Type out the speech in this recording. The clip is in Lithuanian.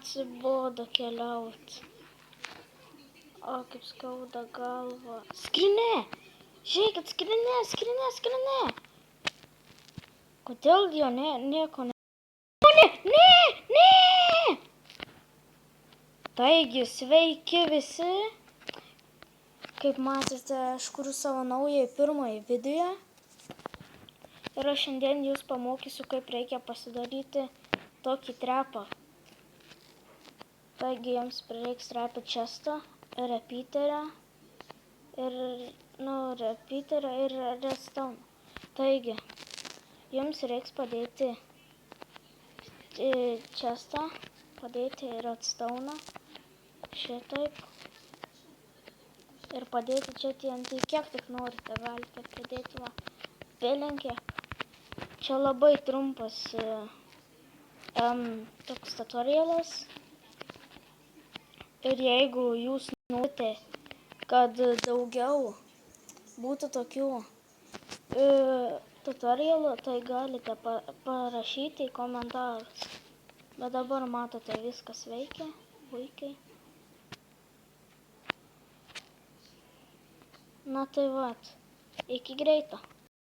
atsibodo keliauti. O, kaip skauda galva. Skrinė! Žiūrėkit, skrinė! Kodėl jo nieko ne... Ne! Taigi, sveiki visi. Kaip matėte, aš kuriu savo naują pirmąjį video. Ir aš šiandien jūs pamokysiu, kaip reikia pasidaryti tokį trepą. Taigi, jums prireiks trepą često, repeaterio ir redstone. Taigi, jums reiks padėti čestą, padėti redstone, šitaip. Ir padėti čia TNT, kiek tik norite, galite pridėti va, belenkiek. Čia labai trumpas toks tutorialas. Ir jeigu jūs norite, kad daugiau būtų tokių tutorialų, tai galite parašyti į komentarus. Bet dabar matote, viskas veikia, puikiai. Na tai vat, iki greito.